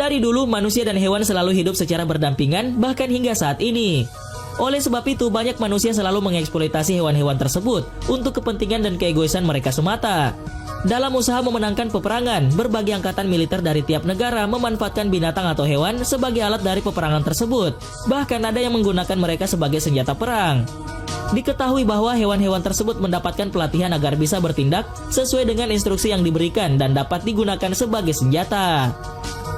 Dari dulu, manusia dan hewan selalu hidup secara berdampingan, bahkan hingga saat ini. Oleh sebab itu, banyak manusia selalu mengeksploitasi hewan-hewan tersebut untuk kepentingan dan keegoisan mereka semata. Dalam usaha memenangkan peperangan, berbagai angkatan militer dari tiap negara memanfaatkan binatang atau hewan sebagai alat dari peperangan tersebut. Bahkan ada yang menggunakan mereka sebagai senjata perang. Diketahui bahwa hewan-hewan tersebut mendapatkan pelatihan agar bisa bertindak sesuai dengan instruksi yang diberikan dan dapat digunakan sebagai senjata.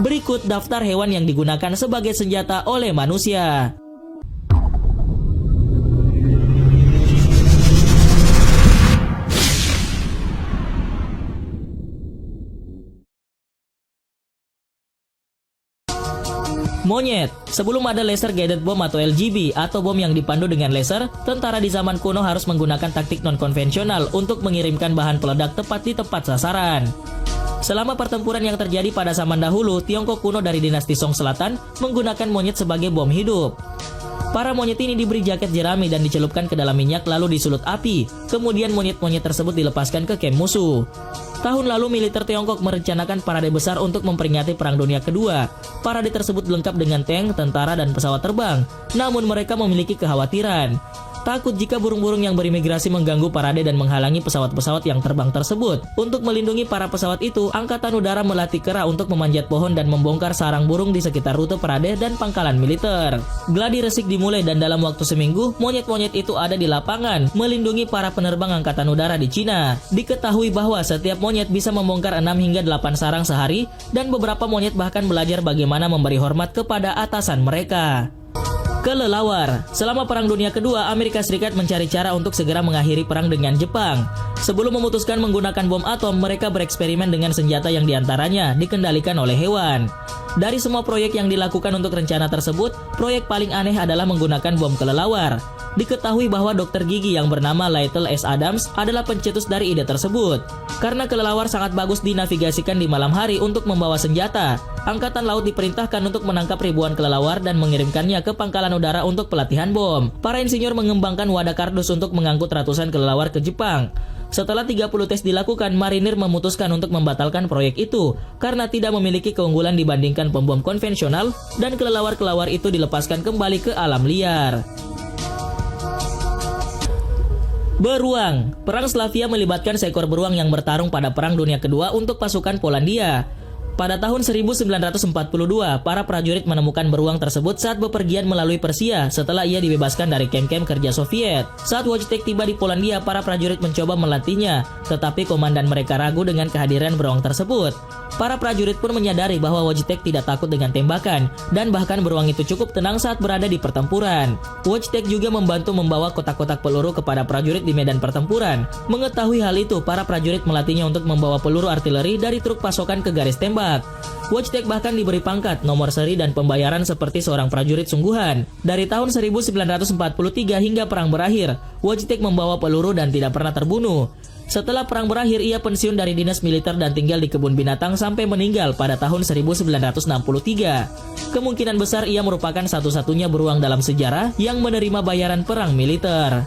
Berikut daftar hewan yang digunakan sebagai senjata oleh manusia. Monyet. Sebelum ada laser guided bomb atau LGB atau bom yang dipandu dengan laser, tentara di zaman kuno harus menggunakan taktik non-konvensional untuk mengirimkan bahan peledak tepat di tempat sasaran. Selama pertempuran yang terjadi pada zaman dahulu, Tiongkok kuno dari dinasti Song Selatan menggunakan monyet sebagai bom hidup. Para monyet ini diberi jaket jerami dan dicelupkan ke dalam minyak lalu disulut api. Kemudian monyet-monyet tersebut dilepaskan ke kamp musuh. Tahun lalu militer Tiongkok merencanakan parade besar untuk memperingati Perang Dunia Kedua. Parade tersebut lengkap dengan tank, tentara, dan pesawat terbang. Namun mereka memiliki kekhawatiran. Takut jika burung-burung yang berimigrasi mengganggu parade dan menghalangi pesawat-pesawat yang terbang tersebut. Untuk melindungi para pesawat itu, Angkatan Udara melatih kera untuk memanjat pohon dan membongkar sarang burung di sekitar rute parade dan pangkalan militer. Gladi resik dimulai dan dalam waktu seminggu, monyet-monyet itu ada di lapangan, melindungi para penerbang Angkatan Udara di Cina. Diketahui bahwa setiap monyet bisa membongkar 6 hingga 8 sarang sehari, dan beberapa monyet bahkan belajar bagaimana memberi hormat kepada atasan mereka. Kelelawar. Selama Perang Dunia Kedua, Amerika Serikat mencari cara untuk segera mengakhiri perang dengan Jepang. Sebelum memutuskan menggunakan bom atom, mereka bereksperimen dengan senjata yang diantaranya dikendalikan oleh hewan. Dari semua proyek yang dilakukan untuk rencana tersebut, proyek paling aneh adalah menggunakan bom kelelawar. Diketahui bahwa dokter gigi yang bernama Lytle S. Adams adalah pencetus dari ide tersebut. Karena kelelawar sangat bagus dinavigasikan di malam hari untuk membawa senjata, Angkatan Laut diperintahkan untuk menangkap ribuan kelelawar dan mengirimkannya ke pangkalan udara untuk pelatihan bom. Para insinyur mengembangkan wadah kardus untuk mengangkut ratusan kelelawar ke Jepang. Setelah 30 tes dilakukan, marinir memutuskan untuk membatalkan proyek itu karena tidak memiliki keunggulan dibandingkan pembom konvensional, dan kelelawar-kelelawar itu dilepaskan kembali ke alam liar. Beruang. Perang Slavia melibatkan seekor beruang yang bertarung pada Perang Dunia Kedua untuk pasukan Polandia. Pada tahun 1942, para prajurit menemukan beruang tersebut saat bepergian melalui Persia setelah ia dibebaskan dari kamp-kamp kerja Soviet. Saat Wojtek tiba di Polandia, para prajurit mencoba melatihnya, tetapi komandan mereka ragu dengan kehadiran beruang tersebut. Para prajurit pun menyadari bahwa Wojtek tidak takut dengan tembakan, dan bahkan beruang itu cukup tenang saat berada di pertempuran. Wojtek juga membantu membawa kotak-kotak peluru kepada prajurit di medan pertempuran. Mengetahui hal itu, para prajurit melatihnya untuk membawa peluru artileri dari truk pasokan ke garis tembak. Wojtek bahkan diberi pangkat, nomor seri, dan pembayaran seperti seorang prajurit sungguhan. Dari tahun 1943 hingga perang berakhir, Wojtek membawa peluru dan tidak pernah terbunuh. Setelah perang berakhir, ia pensiun dari dinas militer dan tinggal di kebun binatang sampai meninggal pada tahun 1963. Kemungkinan besar ia merupakan satu-satunya beruang dalam sejarah yang menerima bayaran perang militer.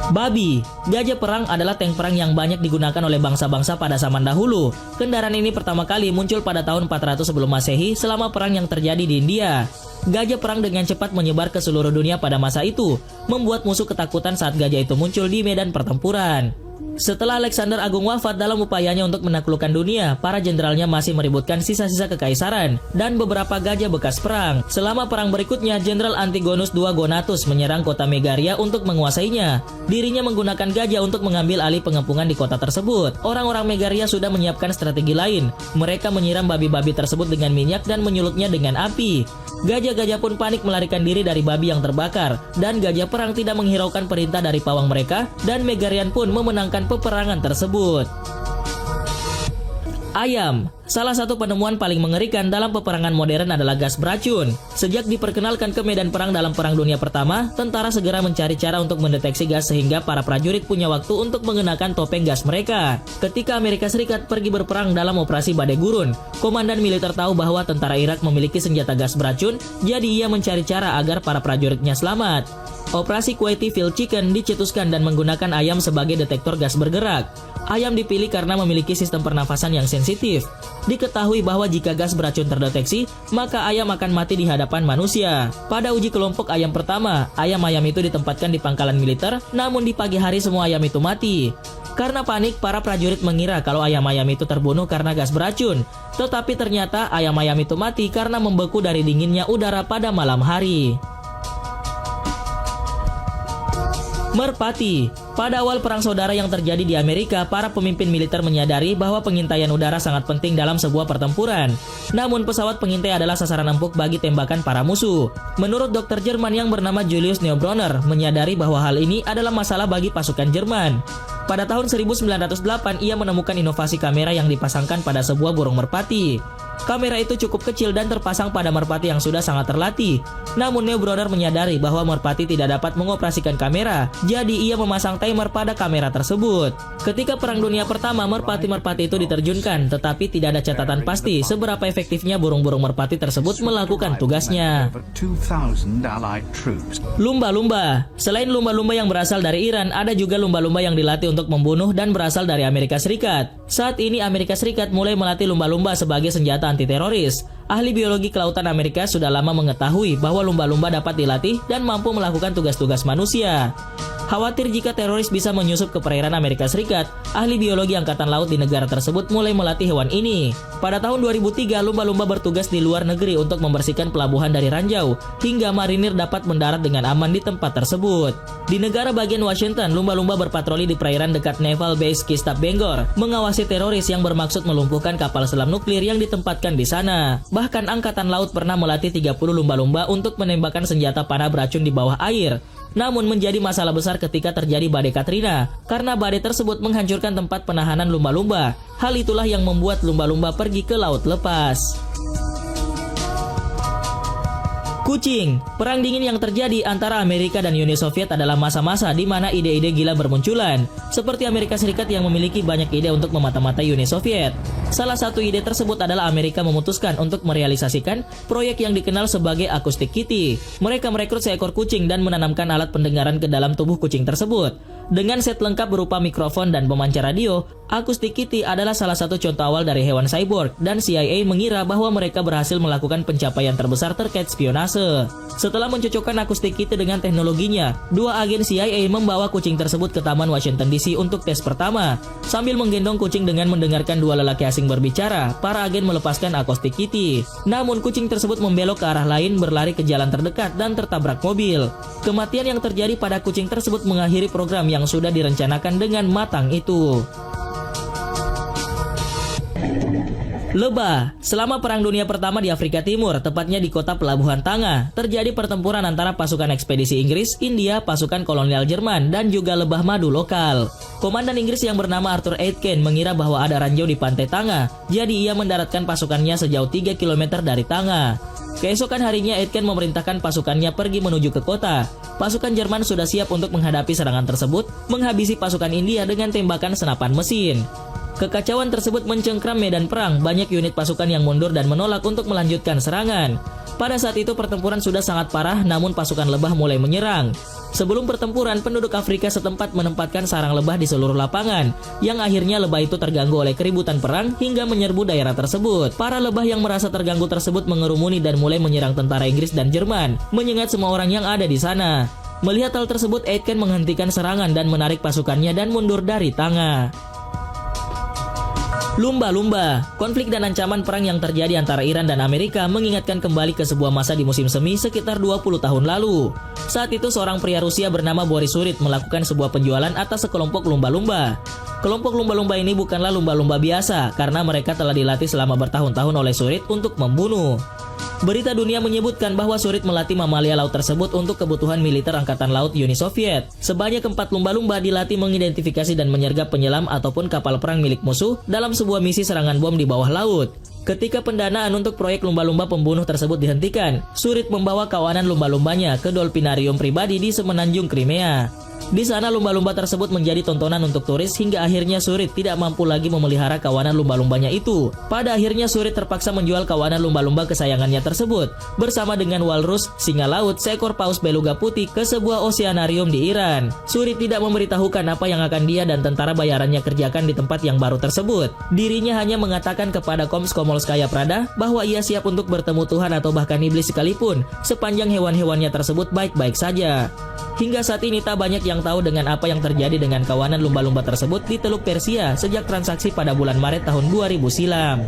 Babi. Gajah perang adalah tank perang yang banyak digunakan oleh bangsa-bangsa pada zaman dahulu. Kendaraan ini pertama kali muncul pada tahun 400 sebelum Masehi selama perang yang terjadi di India. Gajah perang dengan cepat menyebar ke seluruh dunia pada masa itu, membuat musuh ketakutan saat gajah itu muncul di medan pertempuran. Setelah Alexander Agung wafat dalam upayanya untuk menaklukkan dunia, para jenderalnya masih meributkan sisa-sisa kekaisaran dan beberapa gajah bekas perang. Selama perang berikutnya, Jenderal Antigonus II Gonatus menyerang kota Megaria untuk menguasainya. Dirinya menggunakan gajah untuk mengambil alih pengepungan di kota tersebut. Orang-orang Megaria sudah menyiapkan strategi lain. Mereka menyiram babi-babi tersebut dengan minyak dan menyulutnya dengan api. Gajah-gajah pun panik melarikan diri dari babi yang terbakar, dan gajah perang tidak menghiraukan perintah dari pawang mereka, dan Megarian pun memenangkan peperangan tersebut. Ayam. Salah satu penemuan paling mengerikan dalam peperangan modern adalah gas beracun. Sejak diperkenalkan ke medan perang dalam Perang Dunia Pertama, tentara segera mencari cara untuk mendeteksi gas sehingga para prajurit punya waktu untuk mengenakan topeng gas mereka. Ketika Amerika Serikat pergi berperang dalam operasi Badai Gurun, komandan militer tahu bahwa tentara Irak memiliki senjata gas beracun, jadi ia mencari cara agar para prajuritnya selamat. Operasi Quality Field Chicken dicetuskan dan menggunakan ayam sebagai detektor gas bergerak. Ayam dipilih karena memiliki sistem pernafasan yang sensitif. Diketahui bahwa jika gas beracun terdeteksi, maka ayam akan mati di hadapan manusia. Pada uji kelompok ayam pertama, ayam-ayam itu ditempatkan di pangkalan militer, namun di pagi hari semua ayam itu mati. Karena panik, para prajurit mengira kalau ayam-ayam itu terbunuh karena gas beracun. Tetapi ternyata ayam-ayam itu mati karena membeku dari dinginnya udara pada malam hari. Merpati. Pada awal perang saudara yang terjadi di Amerika, para pemimpin militer menyadari bahwa pengintaian udara sangat penting dalam sebuah pertempuran. Namun pesawat pengintai adalah sasaran empuk bagi tembakan para musuh. Menurut dokter Jerman yang bernama Julius Neubronner, menyadari bahwa hal ini adalah masalah bagi pasukan Jerman. Pada tahun 1908, ia menemukan inovasi kamera yang dipasangkan pada sebuah burung merpati. Kamera itu cukup kecil dan terpasang pada merpati yang sudah sangat terlatih. Namun Neubronner menyadari bahwa merpati tidak dapat mengoperasikan kamera, jadi ia memasang timer pada kamera tersebut. Ketika Perang Dunia Pertama, merpati-merpati itu diterjunkan, tetapi tidak ada catatan pasti seberapa efektifnya burung-burung merpati tersebut melakukan tugasnya. Lumba-lumba. Selain lumba-lumba yang berasal dari Iran, ada juga lumba-lumba yang dilatih untuk membunuh dan berasal dari Amerika Serikat. Saat ini Amerika Serikat mulai melatih lumba-lumba sebagai senjata anti-teroris. Ahli biologi kelautan Amerika sudah lama mengetahui bahwa lumba-lumba dapat dilatih dan mampu melakukan tugas-tugas manusia. Khawatir jika teroris bisa menyusup ke perairan Amerika Serikat, ahli biologi angkatan laut di negara tersebut mulai melatih hewan ini. Pada tahun 2003, lumba-lumba bertugas di luar negeri untuk membersihkan pelabuhan dari ranjau, hingga marinir dapat mendarat dengan aman di tempat tersebut. Di negara bagian Washington, lumba-lumba berpatroli di perairan dekat Naval Base Kistap Bangor, mengawasi teroris yang bermaksud melumpuhkan kapal selam nuklir yang ditempatkan di sana. Bahkan angkatan laut pernah melatih 30 lumba-lumba untuk menembakkan senjata panah beracun di bawah air. Namun menjadi masalah besar ketika terjadi badai Katrina, karena badai tersebut menghancurkan tempat penahanan lumba-lumba. Hal itulah yang membuat lumba-lumba pergi ke laut lepas. Kucing. Perang dingin yang terjadi antara Amerika dan Uni Soviet adalah masa-masa di mana ide-ide gila bermunculan. Seperti Amerika Serikat yang memiliki banyak ide untuk memata-matai Uni Soviet. Salah satu ide tersebut adalah Amerika memutuskan untuk merealisasikan proyek yang dikenal sebagai Acoustic Kitty. Mereka merekrut seekor kucing dan menanamkan alat pendengaran ke dalam tubuh kucing tersebut. Dengan set lengkap berupa mikrofon dan pemancar radio, Acoustic Kitty adalah salah satu contoh awal dari hewan cyborg, dan CIA mengira bahwa mereka berhasil melakukan pencapaian terbesar terkait spionase. Setelah mencocokkan Acoustic Kitty dengan teknologinya, dua agen CIA membawa kucing tersebut ke Taman Washington DC untuk tes pertama. Sambil menggendong kucing dengan mendengarkan dua lelaki asing berbicara, para agen melepaskan Acoustic Kitty. Namun kucing tersebut membelok ke arah lain, berlari ke jalan terdekat dan tertabrak mobil. Kematian yang terjadi pada kucing tersebut mengakhiri program yang sudah direncanakan dengan matang itu. Lebah. Selama Perang Dunia Pertama di Afrika Timur, tepatnya di kota Pelabuhan Tanga, terjadi pertempuran antara pasukan ekspedisi Inggris, India, pasukan kolonial Jerman, dan juga lebah madu lokal. Komandan Inggris yang bernama Arthur Aitken mengira bahwa ada ranjau di pantai Tanga, jadi ia mendaratkan pasukannya sejauh 3 km dari Tanga. Keesokan harinya Aitken memerintahkan pasukannya pergi menuju ke kota. Pasukan Jerman sudah siap untuk menghadapi serangan tersebut, menghabisi pasukan India dengan tembakan senapan mesin. Kekacauan tersebut mencengkram medan perang, banyak unit pasukan yang mundur dan menolak untuk melanjutkan serangan. Pada saat itu pertempuran sudah sangat parah, namun pasukan lebah mulai menyerang. Sebelum pertempuran, penduduk Afrika setempat menempatkan sarang lebah di seluruh lapangan, yang akhirnya lebah itu terganggu oleh keributan perang hingga menyerbu daerah tersebut. Para lebah yang merasa terganggu tersebut mengerumuni dan mulai menyerang tentara Inggris dan Jerman, menyengat semua orang yang ada di sana. Melihat hal tersebut, Aitken menghentikan serangan dan menarik pasukannya dan mundur dari Tanga. Lumba-lumba. Konflik dan ancaman perang yang terjadi antara Iran dan Amerika mengingatkan kembali ke sebuah masa di musim semi sekitar 20 tahun lalu. Saat itu seorang pria Rusia bernama Boris Surit melakukan sebuah penjualan atas sekelompok lumba-lumba. Kelompok lumba-lumba ini bukanlah lumba-lumba biasa karena mereka telah dilatih selama bertahun-tahun oleh Surit untuk membunuh. Berita dunia menyebutkan bahwa Surit melatih mamalia laut tersebut untuk kebutuhan militer Angkatan Laut Uni Soviet. Sebanyak 4 lumba-lumba dilatih mengidentifikasi dan menyergap penyelam ataupun kapal perang milik musuh dalam sebuah misi serangan bom di bawah laut. Ketika pendanaan untuk proyek lumba-lumba pembunuh tersebut dihentikan, Surit membawa kawanan lumba-lumbanya ke dolphinarium pribadi di semenanjung Crimea. Di sana lumba-lumba tersebut menjadi tontonan untuk turis hingga akhirnya Surit tidak mampu lagi memelihara kawanan lumba-lumbanya itu. Pada akhirnya Surit terpaksa menjual kawanan lumba-lumba kesayangannya tersebut bersama dengan walrus, singa laut, seekor paus beluga putih ke sebuah oseanarium di Iran. Surit tidak memberitahukan apa yang akan dia dan tentara bayarannya kerjakan di tempat yang baru tersebut. Dirinya hanya mengatakan kepada Komsomolskaya Pravda bahwa ia siap untuk bertemu Tuhan atau bahkan iblis sekalipun sepanjang hewan-hewannya tersebut baik-baik saja. Hingga saat ini tak banyak yang tahu dengan apa yang terjadi dengan kawanan lumba-lumba tersebut di Teluk Persia sejak transaksi pada bulan Maret tahun 2000 silam.